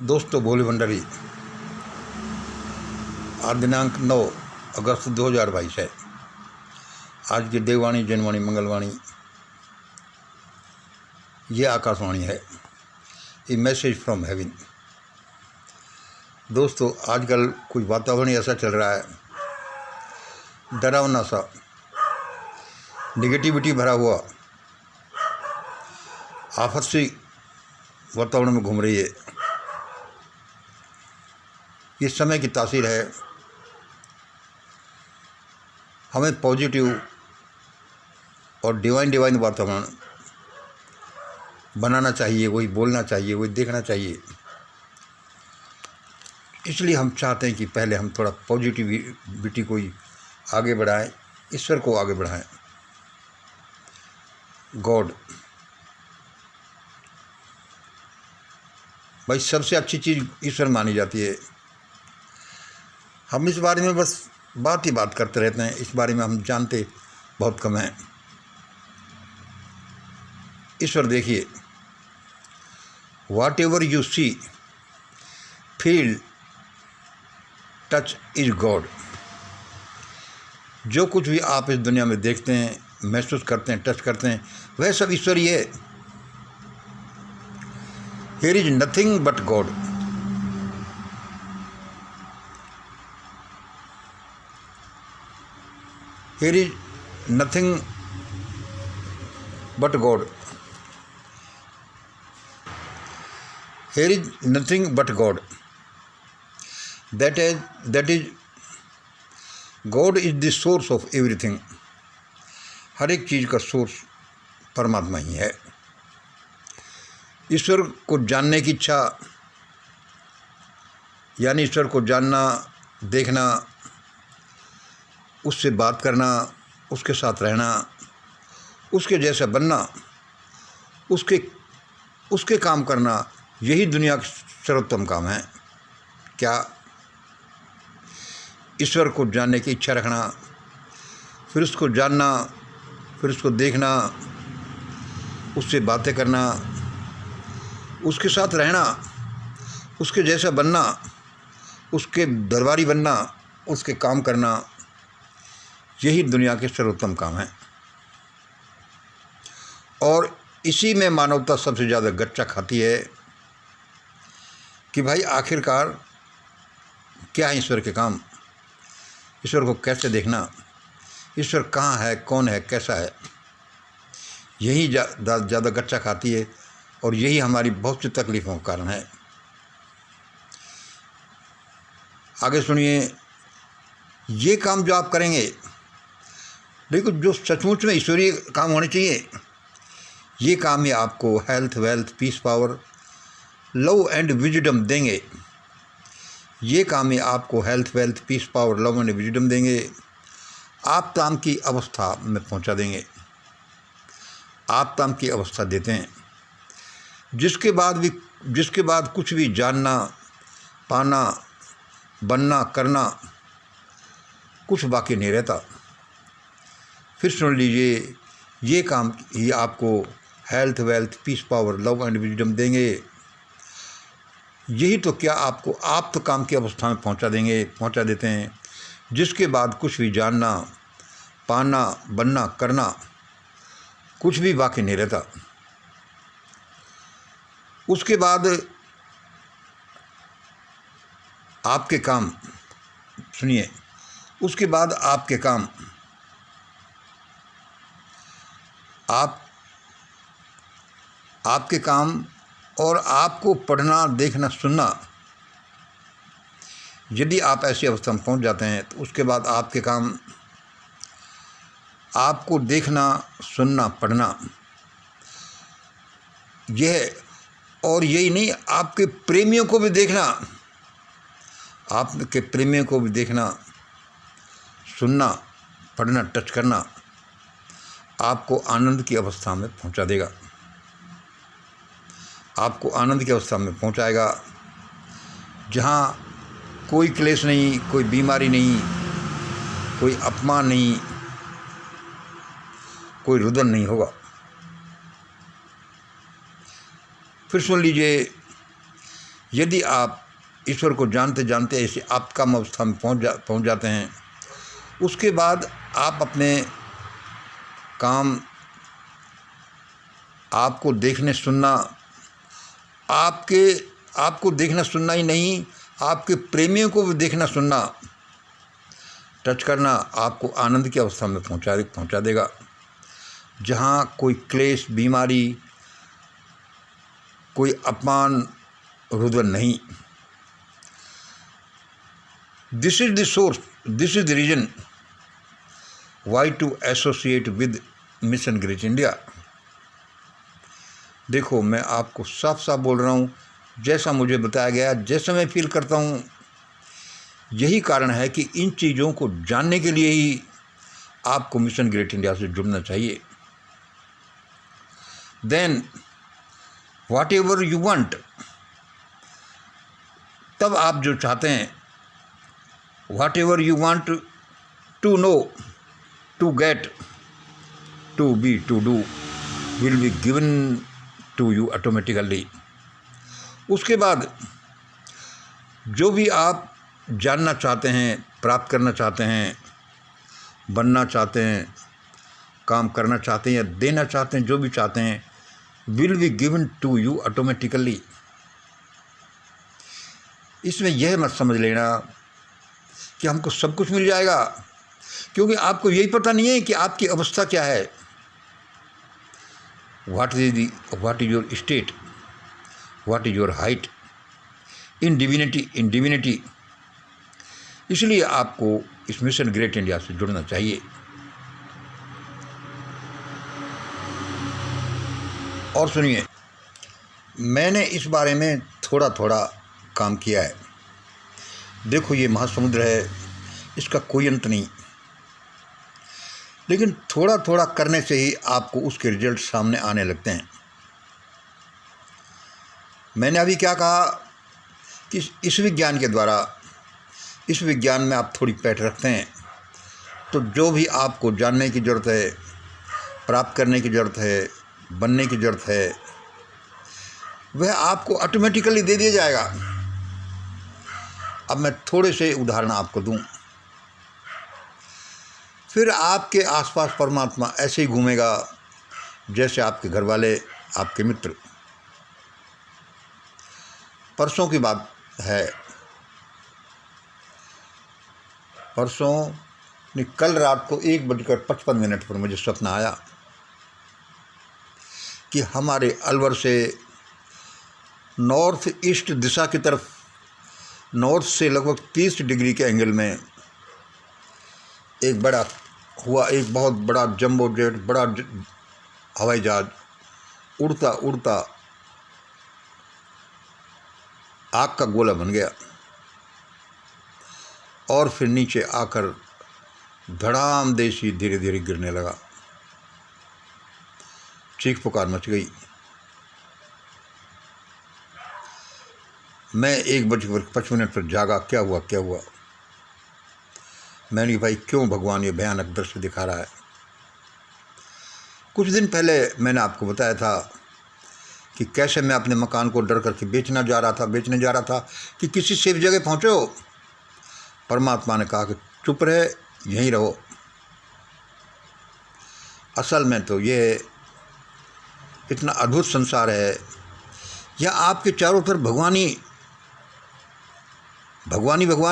दोस्तों भोले भंडारी, आज दिनांक 9 अगस्त 2022 है। आज की देववाणी, जनवाणी, मंगलवाणी ये आकाशवाणी है। ए मैसेज फ्रॉम हेवन। दोस्तों आजकल कुछ वातावरण ऐसा चल रहा है, डरावना सा, निगेटिविटी भरा हुआ, आफत सी वातावरण में घूम रही है। ये समय की तासीर है। हमें पॉजिटिव और डिवाइन वातावरण बनाना चाहिए, वही बोलना चाहिए, वही देखना चाहिए। इसलिए हम चाहते हैं कि पहले हम थोड़ा पॉजिटिविटी को ही आगे बढ़ाएं, ईश्वर को आगे बढ़ाएं। गॉड भाई, सबसे अच्छी चीज़ ईश्वर मानी जाती है। हम इस बारे में बस बात ही बात करते रहते हैं, इस बारे में हम जानते बहुत कम हैं। ईश्वर देखिए, whatever you see, feel, touch is God. जो कुछ भी आप इस दुनिया में देखते हैं, महसूस करते हैं, टच करते हैं, वह सब ईश्वर ही है। Here is nothing but God. Here is nothing but God. Here is nothing but God. That is God is the source of everything. हर एक चीज़ का सोर्स परमात्मा ही है। ईश्वर को जानने की इच्छा, यानी ईश्वर को जानना, देखना, उससे बात करना, उसके साथ रहना, उसके जैसा बनना, उसके काम करना, यही दुनिया का सर्वोत्तम काम है। क्या? ईश्वर को जानने की इच्छा रखना, फिर उसको जानना, फिर उसको देखना, उससे बातें करना, उसके साथ रहना, उसके जैसा बनना, उसके दरबारी बनना, उसके काम करना, यही दुनिया के सर्वोत्तम काम है। और इसी में मानवता सबसे ज़्यादा गच्चा खाती है कि भाई आखिरकार क्या है ईश्वर के काम, ईश्वर को कैसे देखना, ईश्वर कहाँ है, कौन है, कैसा है। यही ज़्यादा गच्चा खाती है और यही हमारी बहुत सी तकलीफ़ों का कारण है। आगे सुनिए, ये काम जो आप करेंगे, लेकिन जो सचमुच में ईश्वरीय काम होने चाहिए, ये काम ही आपको health, wealth, peace, power, love and wisdom देंगे। ये काम ही आपको health, wealth, peace, power, love and wisdom देंगे। आप ताम की अवस्था में पहुंचा देंगे। आप ताम की अवस्था देते हैं, जिसके बाद कुछ भी जानना, पाना, बनना, करना कुछ बाकी नहीं रहता। फिर सुन लीजिए, ये काम ही आपको health, wealth, peace, power, love and wisdom देंगे। यही तो क्या आपको आप तो काम की अवस्था में पहुंचा देते हैं, जिसके बाद कुछ भी जानना, पाना, बनना, करना कुछ भी बाकी नहीं रहता। उसके बाद आपके काम, सुनिए, उसके बाद आपके काम, आपके काम और आपको पढ़ना, देखना, सुनना, यदि आप ऐसी अवस्था में पहुंच जाते हैं तो उसके बाद आपके काम, आपको देखना, सुनना, पढ़ना, यह और यही नहीं, आपके प्रेमियों को भी देखना, आपके प्रेमियों को भी देखना, सुनना, पढ़ना, टच करना आपको आनंद की अवस्था में पहुंचा देगा। आपको आनंद की अवस्था में पहुंचाएगा, जहां कोई क्लेश नहीं, कोई बीमारी नहीं, कोई अपमान नहीं, कोई रुदन नहीं होगा। फिर सुन लीजिए, यदि आप ईश्वर को जानते जानते ऐसे आपकाम अवस्था में पहुंच जाते हैं, उसके बाद आप अपने काम, आपको देखने सुनना, आपको देखना सुनना ही नहीं, आपके प्रेमियों को भी देखना सुनना, टच करना आपको आनंद की अवस्था में पहुंचा देगा, जहाँ कोई क्लेश, बीमारी, कोई अपमान, रुदन नहीं। This is the source, this is the reason why to associate with mission great India. देखो, मैं आपको साफ साफ बोल रहा हूँ, जैसा मुझे बताया गया, जैसा मैं फील करता हूँ, यही कारण है कि इन चीज़ों को जानने के लिए ही आपको मिशन ग्रेट इंडिया से जुड़ना चाहिए। Then whatever you want, तब आप जो चाहते हैं, whatever you want to know, to get, to be, to do, will be given to you automatically. उसके बाद जो भी आप जानना चाहते हैं, प्राप्त करना चाहते हैं, बनना चाहते हैं, काम करना चाहते हैं या देना चाहते हैं, जो भी चाहते हैं, will be given to you automatically. इसमें यह मत समझ लेना कि हमको सब कुछ मिल जाएगा, क्योंकि आपको यही पता नहीं है कि आपकी अवस्था क्या है। What is your state, what is your height in divinity. इसलिए आपको इस मिशन ग्रेट इंडिया से जुड़ना चाहिए। और सुनिए, मैंने इस बारे में थोड़ा थोड़ा काम किया है। देखो, ये महासमुद्र है, इसका कोई अंत नहीं, लेकिन थोड़ा थोड़ा करने से ही आपको उसके रिजल्ट सामने आने लगते हैं। मैंने अभी क्या कहा कि इस विज्ञान के द्वारा, इस विज्ञान में आप थोड़ी पैठ रखते हैं, तो जो भी आपको जानने की ज़रूरत है, प्राप्त करने की ज़रूरत है, बनने की ज़रूरत है, वह आपको ऑटोमेटिकली दे दिया जाएगा। अब मैं थोड़े से उदाहरण आपको दूं, फिर आपके आसपास परमात्मा ऐसे ही घूमेगा जैसे आपके घर वाले, आपके मित्र। परसों की बात है, कल रात को 1:55 पर मुझे स्वप्न आया कि हमारे अलवर से नॉर्थ ईस्ट दिशा की तरफ, नॉर्थ से लगभग 30 डिग्री के एंगल में एक बहुत बड़ा जंबो जेट, बड़ा हवाई जहाज उड़ता उड़ता आग का गोला बन गया और फिर नीचे आकर धड़ाम देसी धीरे धीरे गिरने लगा। चीख पुकार मच गई। मैं 1:55 पर जागा। क्या हुआ? मैंने कहा, भाई क्यों भगवान ये भयानक दृश्य दिखा रहा है? कुछ दिन पहले मैंने आपको बताया था कि कैसे मैं अपने मकान को डर करके बेचने जा रहा था कि किसी सेफ जगह पहुंचो। परमात्मा ने कहा कि चुप रहे, यहीं रहो। असल में तो ये इतना अद्भुत संसार है, या आपके चारों तरफ भगवान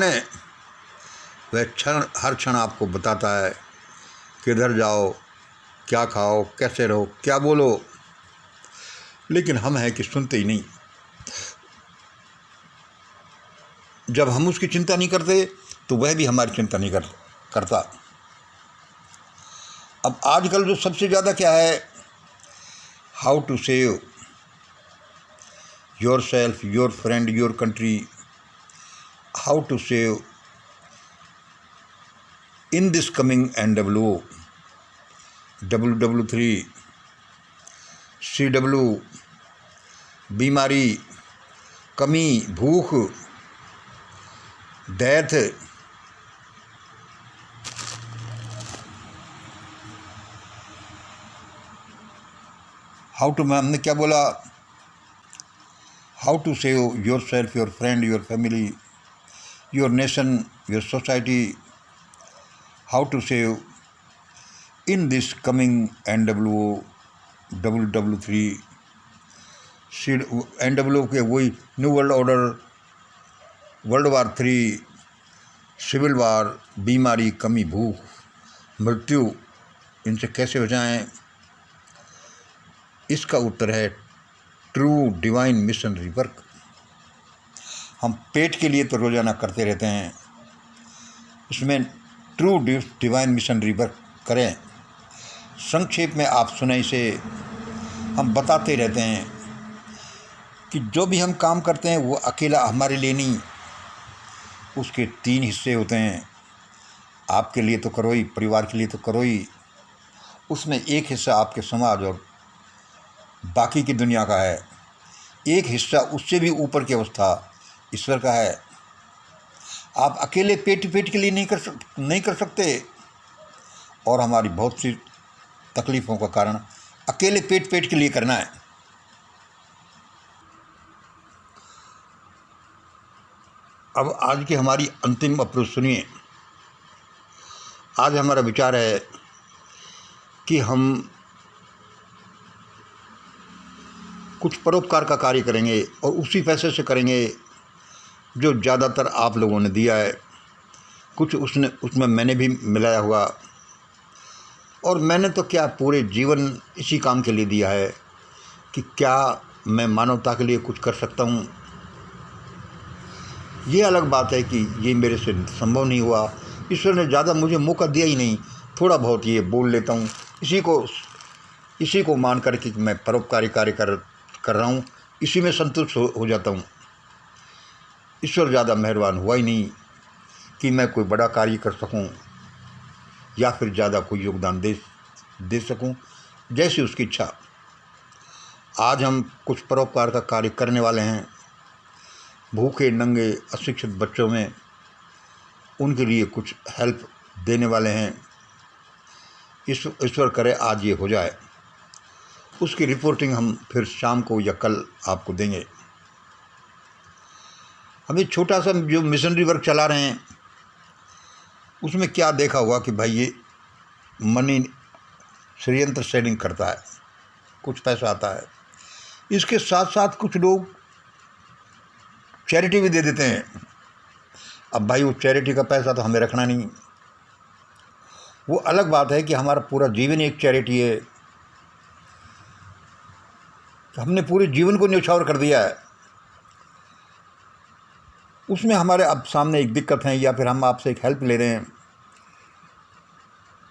है। वह हर क्षण आपको बताता है किधर जाओ, क्या खाओ, कैसे रहो, क्या बोलो, लेकिन हम हैं कि सुनते ही नहीं। जब हम उसकी चिंता नहीं करते तो वह भी हमारी चिंता नहीं करता। अब आजकल जो सबसे ज़्यादा क्या है, how to save yourself, your friend, your country, how to save in this coming NWO, WW3, CW, बीमारी, कमी, भूख, डेथ, हमने क्या बोला, how to save yourself, your friend, your family, your nation, your society, how to save in this coming NWO, WW3, NWO के वही new world order, world war 3, civil war, बीमारी, कमी, भूख, मृत्यु, इनसे कैसे बचाएं? इसका उत्तर है ट्रू डिवाइन मिशनरी वर्क। हम पेट के लिए तो रोज़ाना करते रहते हैं, इसमें ट्रू डिवाइन मिशनरी वर्क करें। संक्षेप में आप सुने इसे, हम बताते रहते हैं कि जो भी हम काम करते हैं वो अकेला हमारे लिए नहीं, उसके 3 हिस्से होते हैं। आपके लिए तो करो ही, परिवार के लिए तो करो ही, उसमें एक हिस्सा आपके समाज और बाकी की दुनिया का है, एक हिस्सा उससे भी ऊपर की अवस्था ईश्वर का है। आप अकेले पेट के लिए नहीं कर सकते, और हमारी बहुत सी तकलीफ़ों का कारण अकेले पेट के लिए करना है। अब आज की हमारी अंतिम अप्रोच सुनिए। आज हमारा विचार है कि हम कुछ परोपकार का कार्य करेंगे, और उसी पैसे से करेंगे जो ज़्यादातर आप लोगों ने दिया है। कुछ उसमें मैंने भी मिलाया हुआ, और मैंने तो क्या पूरे जीवन इसी काम के लिए दिया है कि क्या मैं मानवता के लिए कुछ कर सकता हूँ। ये अलग बात है कि ये मेरे से संभव नहीं हुआ, ईश्वर ने ज़्यादा मुझे मौका दिया ही नहीं, थोड़ा बहुत ये बोल लेता हूँ, इसी को मान कर कि मैं परोपकारी कार्य कर रहा हूँ, इसी में संतुष्ट हो जाता हूँ। ईश्वर ज़्यादा मेहरबान हुआ ही नहीं कि मैं कोई बड़ा कार्य कर सकूँ या फिर ज़्यादा कोई योगदान दे सकूं, जैसी उसकी इच्छा। आज हम कुछ परोपकार का कार्य करने वाले हैं। भूखे नंगे अशिक्षित बच्चों में उनके लिए कुछ हेल्प देने वाले हैं। ईश्वर करे आज ये हो जाए। उसकी रिपोर्टिंग हम फिर शाम को या कल आपको देंगे। हम एक छोटा सा जो मिशनरी वर्क चला रहे हैं, उसमें क्या देखा होगा कि भाई ये मनी षड्यंत्र सेटिंग करता है, कुछ पैसा आता है, इसके साथ साथ कुछ लोग चैरिटी भी दे देते हैं। अब भाई वो चैरिटी का पैसा तो हमें रखना नहीं, वो अलग बात है कि हमारा पूरा जीवन एक चैरिटी है, हमने पूरे जीवन को न्यौछावर कर दिया है। उसमें हमारे अब सामने एक दिक्कत है, या फिर हम आपसे एक हेल्प ले रहे हैं,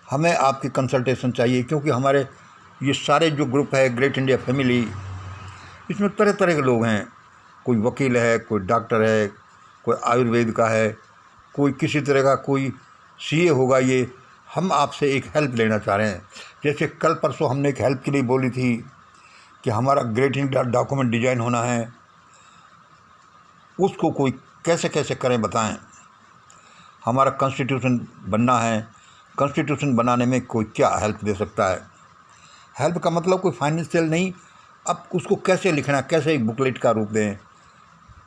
हमें आपकी कंसल्टेशन चाहिए, क्योंकि हमारे ये सारे जो ग्रुप है ग्रेट इंडिया फैमिली, इसमें तरह तरह के लोग हैं। कोई वकील है, कोई डॉक्टर है, कोई आयुर्वेद का है, कोई किसी तरह का, कोई सीए होगा। ये हम आपसे एक हेल्प लेना चाह रहे हैं। जैसे कल परसों हमने एक हेल्प के लिए बोली थी कि हमारा ग्रेट इंडिया डॉक्यूमेंट डिजाइन होना है, उसको कोई कैसे कैसे करें बताएं। हमारा कॉन्स्टिट्यूशन बनना है, कॉन्स्टिट्यूशन बनाने में कोई क्या हेल्प दे सकता है। हेल्प का मतलब कोई फाइनेंशियल नहीं, अब उसको कैसे लिखना, कैसे एक बुकलेट का रूप दें।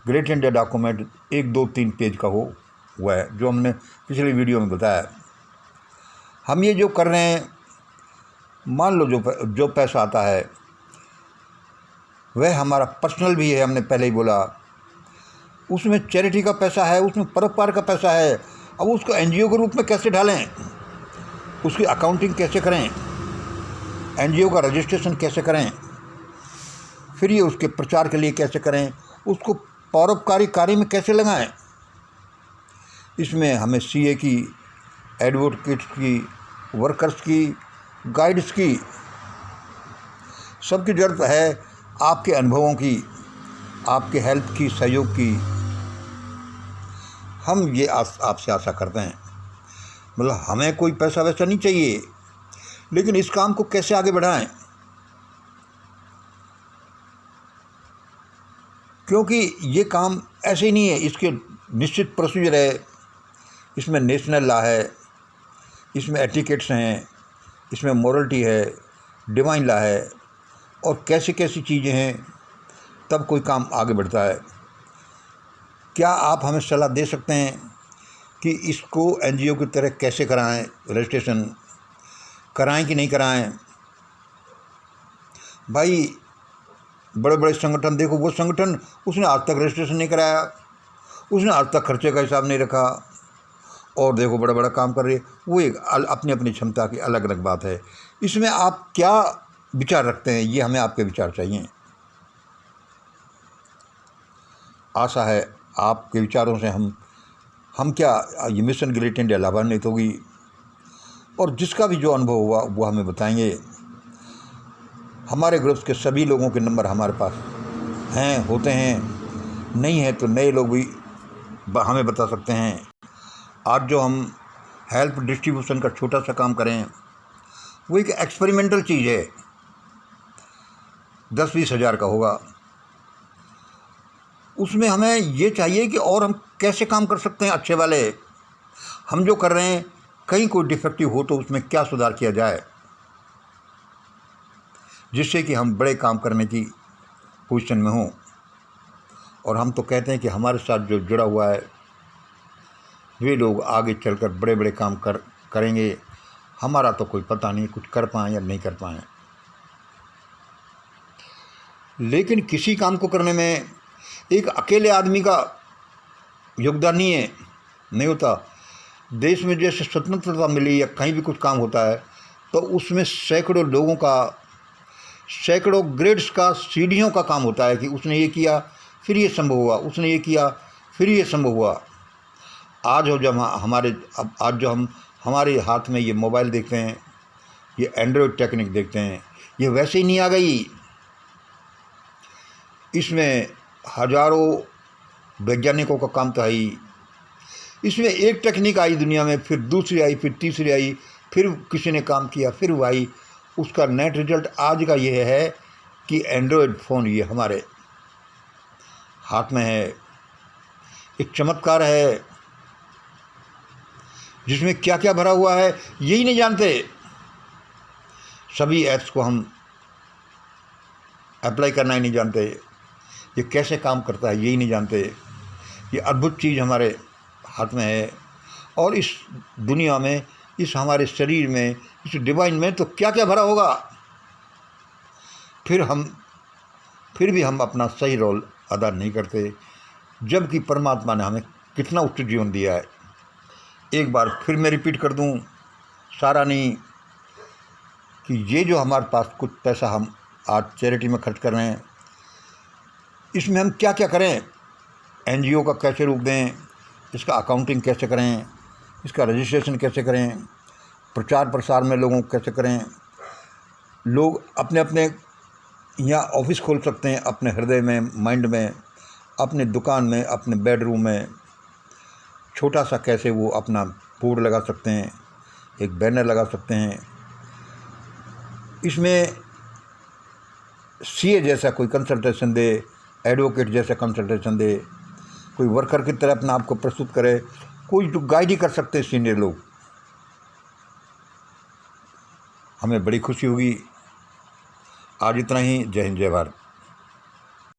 ग्रेट इंडिया डॉक्यूमेंट 1, 2, 3 पेज का हुआ है, जो हमने पिछले वीडियो में बताया। हम ये जो कर रहे हैं, मान लो जो पैसा आता है वह हमारा पर्सनल भी है, हमने पहले ही बोला। उसमें चैरिटी का पैसा है, उसमें परोपकार का पैसा है। अब उसको एनजीओ के रूप में कैसे डालें, उसकी अकाउंटिंग कैसे करें, एनजीओ का रजिस्ट्रेशन कैसे करें, फिर ये उसके प्रचार के लिए कैसे करें, उसको परोपकारी कार्य में कैसे लगाएं। इसमें हमें सीए की, एडवोकेट्स की, वर्कर्स की, गाइड्स की, सबकी ज़रूरत है। आपके अनुभवों की, आपके हेल्प की, सहयोग की, हम ये आपसे आशा करते हैं। मतलब हमें कोई पैसा वैसा नहीं चाहिए, लेकिन इस काम को कैसे आगे बढ़ाएं, क्योंकि ये काम ऐसे ही नहीं है, इसके निश्चित प्रोसीजर है। इसमें नेशनल लॉ है, इसमें एटिकेट्स हैं, इसमें मोरलिटी है, डिवाइन लॉ है, और कैसी कैसी चीज़ें हैं तब कोई काम आगे बढ़ता है। क्या आप हमें सलाह दे सकते हैं कि इसको एनजीओ की तरह कैसे कराएं, रजिस्ट्रेशन कराएं कि नहीं कराएं? भाई बड़े बड़े संगठन देखो, वो संगठन उसने आज तक रजिस्ट्रेशन नहीं कराया, उसने आज तक खर्चे का हिसाब नहीं रखा, और देखो बड़ा बड़ा काम कर रही है। वो एक अपनी अपनी क्षमता की अलग अलग बात है। इसमें आप क्या विचार रखते हैं, ये हमें आपके विचार चाहिए। आशा है आपके विचारों से हम क्या ये मिशन ग्रेट इंडिया लाभान्वित होगी, और जिसका भी जो अनुभव हुआ वो हमें बताएंगे। हमारे ग्रुप्स के सभी लोगों के नंबर हमारे पास हैं, होते हैं, नहीं है तो नए लोग भी हमें बता सकते हैं। आज जो हम हेल्प डिस्ट्रीब्यूशन का छोटा सा काम करें, वो एक एक्सपेरिमेंटल चीज़ है, 10-20 हज़ार का होगा। उसमें हमें ये चाहिए कि और हम कैसे काम कर सकते हैं अच्छे वाले। हम जो कर रहे हैं कहीं कोई डिफेक्टिव हो तो उसमें क्या सुधार किया जाए, जिससे कि हम बड़े काम करने की पोजीशन में हों। और हम तो कहते हैं कि हमारे साथ जो जुड़ा हुआ है वे लोग आगे चलकर बड़े बड़े काम करेंगे। हमारा तो कोई पता नहीं कुछ कर पाएँ या नहीं कर पाएँ, लेकिन किसी काम को करने में एक अकेले आदमी का योगदान नहीं होता। देश में जैसे स्वतंत्रता मिली या कहीं भी कुछ काम होता है तो उसमें सैकड़ों लोगों का, सैकड़ों ग्रेड्स का, सीढ़ियों का काम होता है कि उसने ये किया फिर ये संभव हुआ, उसने ये किया फिर ये संभव हुआ। आज हो जब आज जो हम हमारे हाथ में ये मोबाइल देखते हैं, ये एंड्रॉयड टेक्निक देखते हैं, ये वैसे ही नहीं आ गई। इसमें हजारों वैज्ञानिकों का काम तो है ही। इसमें एक टेक्निक आई दुनिया में, फिर दूसरी आई, फिर तीसरी आई, फिर किसी ने काम किया, फिर वो आई। उसका नेट रिजल्ट आज का ये है कि एंड्रॉयड फ़ोन ये हमारे हाथ में है। एक चमत्कार है जिसमें क्या क्या भरा हुआ है यही नहीं जानते। सभी ऐप्स को हम अप्लाई करना ही नहीं जानते, ये कैसे काम करता है यही नहीं जानते। ये अद्भुत चीज़ हमारे हाथ में है, और इस दुनिया में, इस हमारे शरीर में, इस डिवाइन में तो क्या क्या भरा होगा। फिर भी हम अपना सही रोल अदा नहीं करते, जबकि परमात्मा ने हमें कितना उच्च जीवन दिया है। एक बार फिर मैं रिपीट कर दूं, सारा नहीं, कि ये जो हमारे पास कुछ पैसा हम आज चैरिटी में खर्च कर रहे हैं, इसमें हम क्या क्या करें, एनजीओ का कैसे रूप दें, इसका अकाउंटिंग कैसे करें, इसका रजिस्ट्रेशन कैसे करें, प्रचार प्रसार में लोगों को कैसे करें। लोग अपने अपने यहाँ ऑफिस खोल सकते हैं, अपने हृदय में, माइंड में, अपने दुकान में, अपने बेडरूम में छोटा सा कैसे वो अपना बोर्ड लगा सकते हैं, एक बैनर लगा सकते हैं। इसमें सीए जैसा कोई कंसल्टेशन दे, एडवोकेट जैसा कंसल्टेशन दे, कोई वर्कर की तरह अपना आपको प्रस्तुत करे, कोई जो गाइड ही कर सकते हैं सीनियर लोग। हमें बड़ी खुशी होगी। आज इतना ही। जय हिंद, जय भारत।